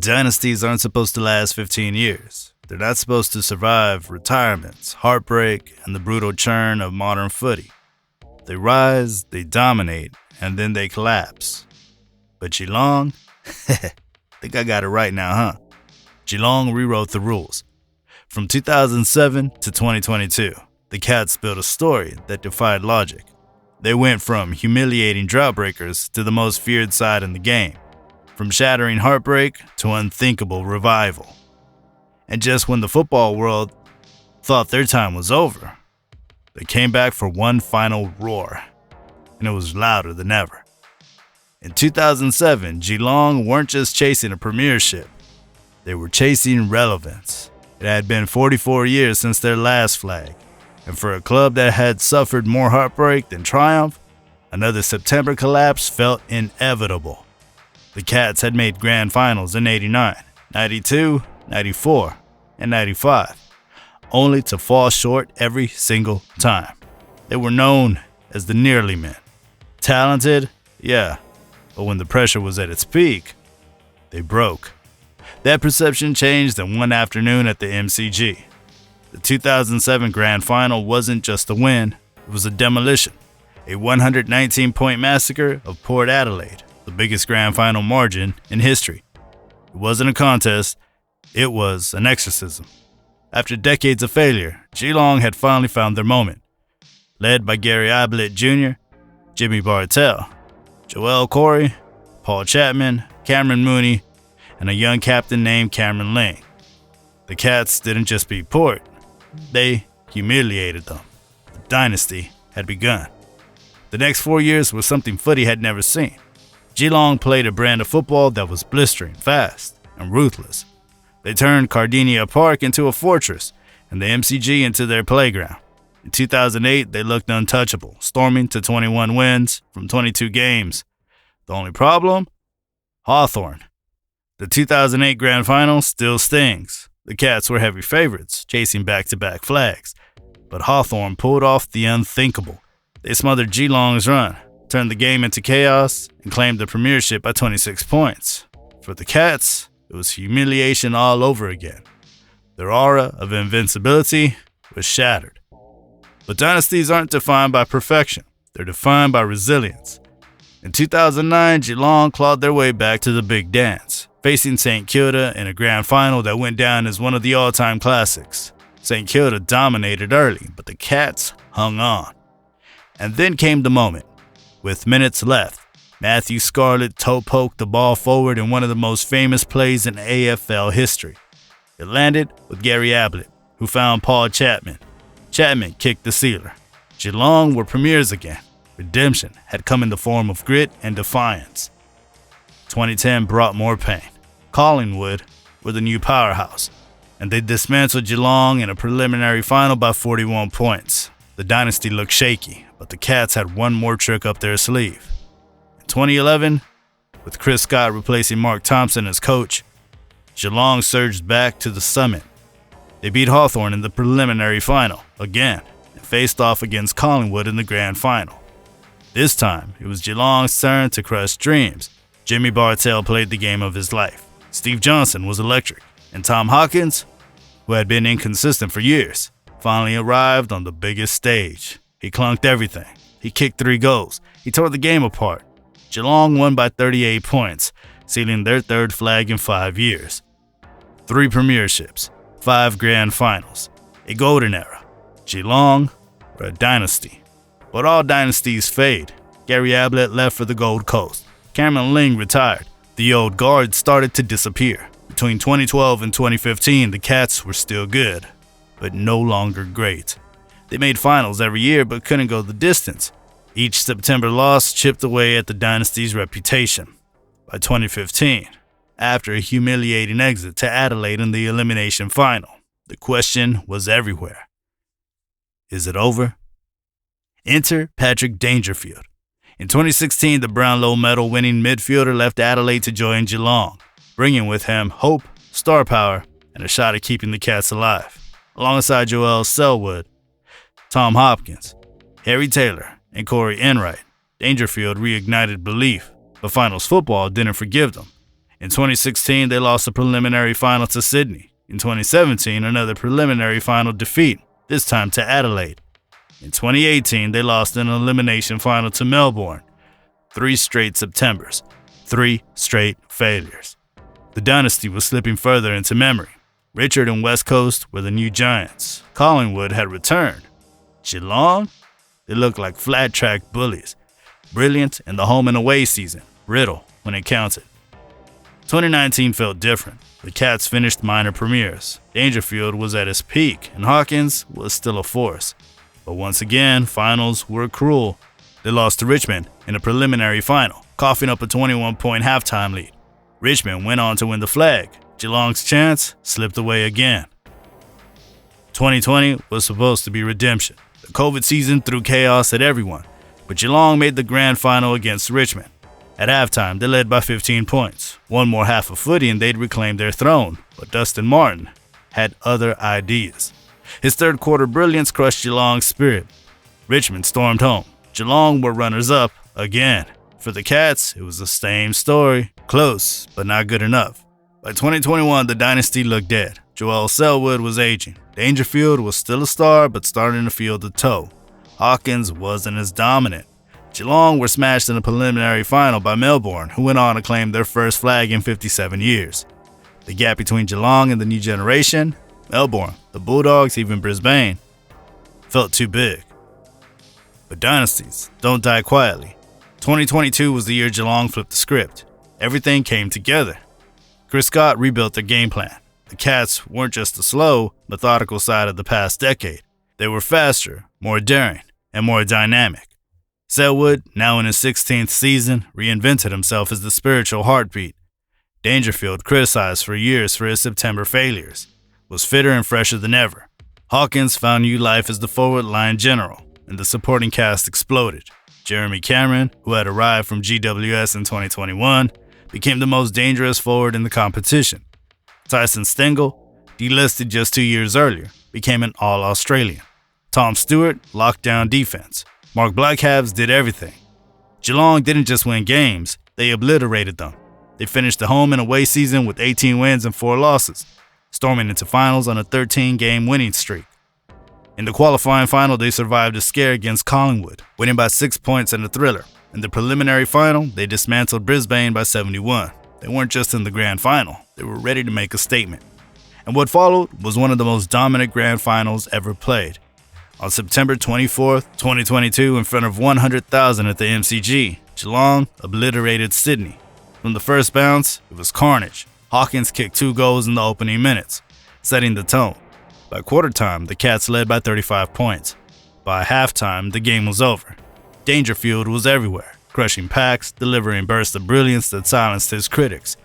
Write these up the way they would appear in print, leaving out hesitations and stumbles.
Dynasties aren't supposed to last 15 years. They're not supposed to survive retirements, heartbreak, and the brutal churn of modern footy. They rise, they dominate, and then they collapse. But Geelong? Think I got it right now, huh? Geelong rewrote the rules. From 2007 to 2022, the Cats built a story that defied logic. They went from humiliating drought breakers to the most feared side in the game, from shattering heartbreak to unthinkable revival. And just when the football world thought their time was over, they came back for one final roar, and it was louder than ever. In 2007, Geelong weren't just chasing a premiership, they were chasing relevance. It had been 44 years since their last flag, and for a club that had suffered more heartbreak than triumph, another September collapse felt inevitable. The Cats had made grand finals in 89, 92, 94, and 95, only to fall short every single time. They were known as the nearly men. Talented, yeah, but when the pressure was at its peak, they broke. That perception changed in one afternoon at the MCG. The 2007 Grand Final wasn't just a win, it was a demolition. A 119-point massacre of Port Adelaide, the biggest Grand Final margin in history. It wasn't a contest, it was an exorcism. After decades of failure, Geelong had finally found their moment. Led by Gary Ablett Jr, Jimmy Bartel, Joel Corey, Paul Chapman, Cameron Mooney, and a young captain named Cameron Ling. The Cats didn't just beat Port, they humiliated them. The dynasty had begun. The next 4 years was something footy had never seen. Geelong played a brand of football that was blistering, fast, and ruthless. They turned Cardinia Park into a fortress and the MCG into their playground. In 2008, they looked untouchable, storming to 21 wins from 22 games. The only problem? Hawthorn. The 2008 Grand Final still stings. The Cats were heavy favorites, chasing back-to-back flags. But Hawthorn pulled off the unthinkable. They smothered Geelong's run, turned the game into chaos, and claimed the premiership by 26 points. For the Cats, it was humiliation all over again. Their aura of invincibility was shattered. But dynasties aren't defined by perfection. They're defined by resilience. In 2009, Geelong clawed their way back to the big dance, facing St Kilda in a grand final that went down as one of the all-time classics. St Kilda dominated early, but the Cats hung on. And then came the moment. With minutes left, Matthew Scarlett toe-poked the ball forward in one of the most famous plays in AFL history. It landed with Gary Ablett, who found Paul Chapman. Chapman kicked the sealer. Geelong were premiers again. Redemption had come in the form of grit and defiance. 2010 brought more pain. Collingwood were the new powerhouse, and they dismantled Geelong in a preliminary final by 41 points. The dynasty looked shaky, but the Cats had one more trick up their sleeve. In 2011, with Chris Scott replacing Mark Thompson as coach, Geelong surged back to the summit. They beat Hawthorn in the preliminary final again and faced off against Collingwood in the grand final. This time, it was Geelong's turn to crush dreams. Jimmy Bartel played the game of his life. Steve Johnson was electric, and Tom Hawkins, who had been inconsistent for years, finally arrived on the biggest stage. He clunked everything. He kicked 3 goals. He tore the game apart. Geelong won by 38 points, sealing their third flag in 5 years. 3 premierships, 5 grand finals, a golden era. Geelong were a dynasty. But all dynasties fade. Gary Ablett left for the Gold Coast. Cameron Ling retired. The old guard started to disappear. Between 2012 and 2015, the Cats were still good, but no longer great. They made finals every year but couldn't go the distance. Each September loss chipped away at the dynasty's reputation. By 2015, after a humiliating exit to Adelaide in the elimination final, the question was everywhere. Is it over? Enter Patrick Dangerfield. In 2016, the Brownlow medal-winning midfielder left Adelaide to join Geelong, bringing with him hope, star power, and a shot at keeping the Cats alive. Alongside Joel Selwood, Tom Hopkins, Harry Taylor, and Corey Enright, Dangerfield reignited belief, but finals football didn't forgive them. In 2016, they lost a preliminary final to Sydney. In 2017, another preliminary final defeat, this time to Adelaide. In 2018, they lost an elimination final to Melbourne. 3 straight Septembers, 3 straight failures. The dynasty was slipping further into memory. Richard and West Coast were the new giants. Collingwood had returned. Geelong? They looked like flat-track bullies. Brilliant in the home and away season, brittle when it counted. 2019 felt different. The Cats finished minor premiers. Dangerfield was at his peak, and Hawkins was still a force. But once again, finals were cruel. They lost to Richmond in a preliminary final, coughing up a 21-point halftime lead. Richmond went on to win the flag. Geelong's chance slipped away again. 2020 was supposed to be redemption. The COVID season threw chaos at everyone, but Geelong made the grand final against Richmond. At halftime, they led by 15 points. One more half of footy and they'd reclaim their throne, but Dustin Martin had other ideas. His third quarter brilliance crushed Geelong's spirit. Richmond stormed home. Geelong were runners-up again. For the Cats, it was the same story. Close, but not good enough. By 2021, the dynasty looked dead. Selwood was aging. Dangerfield was still a star, but starting to feel the toe. Hawkins wasn't as dominant. Geelong were smashed in a preliminary final by Melbourne, who went on to claim their first flag in 57 years. The gap between Geelong and the new generation, Melbourne, the Bulldogs, even Brisbane, felt too big. But dynasties don't die quietly. 2022 was the year Geelong flipped the script. Everything came together. Chris Scott rebuilt their game plan. The Cats weren't just the slow, methodical side of the past decade. They were faster, more daring, and more dynamic. Selwood, now in his 16th season, reinvented himself as the spiritual heartbeat. Dangerfield, criticized for years for his September failures, was fitter and fresher than ever. Hawkins found new life as the forward line general, and the supporting cast exploded. Jeremy Cameron, who had arrived from GWS in 2021, became the most dangerous forward in the competition. Tyson Stengel, delisted just 2 years earlier, became an All-Australian. Tom Stewart locked down defense. Mark Blackhabs did everything. Geelong didn't just win games, they obliterated them. They finished the home and away season with 18 wins and 4 losses, storming into finals on a 13-game winning streak. In the qualifying final, they survived a scare against Collingwood, winning by 6 points in a thriller. In the preliminary final, they dismantled Brisbane by 71. They weren't just in the grand final, they were ready to make a statement. And what followed was one of the most dominant grand finals ever played. On September 24th, 2022, in front of 100,000 at the MCG, Geelong obliterated Sydney. From the first bounce, it was carnage. Hawkins kicked 2 goals in the opening minutes, setting the tone. By quarter time, the Cats led by 35 points. By halftime, the game was over. Dangerfield was everywhere, crushing packs, delivering bursts of brilliance that silenced his critics.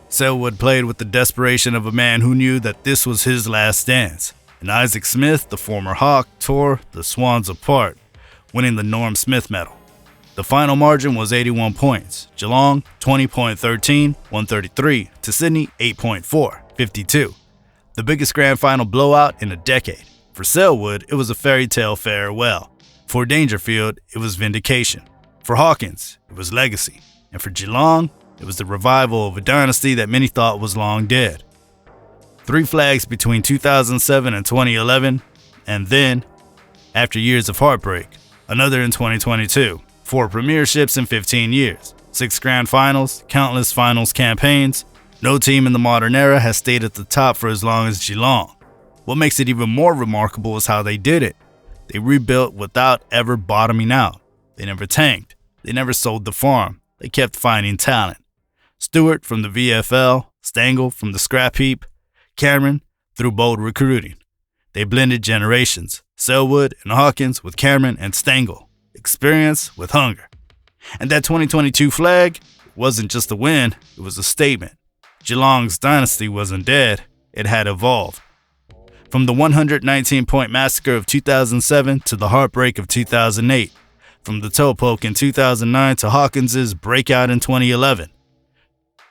Selwood played with the desperation of a man who knew that this was his last dance. And Isaac Smith, the former Hawk, tore the Swans apart, winning the Norm Smith medal. The final margin was 81 points. Geelong, 20.13, 133, to Sydney, 8.4, 52. The biggest grand final blowout in a decade. For Selwood, it was a fairy tale farewell. For Dangerfield, it was vindication. For Hawkins, it was legacy. And for Geelong, it was the revival of a dynasty that many thought was long dead. 3 flags between 2007 and 2011, and then, after years of heartbreak, another in 2022. 4 premierships in 15 years, 6 grand finals, countless finals campaigns. No team in the modern era has stayed at the top for as long as Geelong. What makes it even more remarkable is how they did it. They rebuilt without ever bottoming out. They never tanked. They never sold the farm. They kept finding talent. Stewart from the VFL, Stengel from the scrap heap, Cameron through bold recruiting. They blended generations, Selwood and Hawkins with Cameron and Stengel, experience with hunger. And that 2022 flag wasn't just a win, it was a statement. Geelong's dynasty wasn't dead, it had evolved. From the 119-point massacre of 2007 to the heartbreak of 2008, from the toe poke in 2009 to Hawkins's breakout in 2011.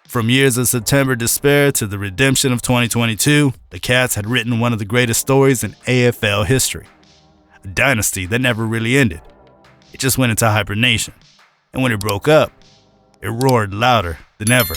From years of September despair to the redemption of 2022, the Cats had written one of the greatest stories in AFL history. A dynasty that never really ended. It just went into hibernation. And when it broke up, it roared louder than ever.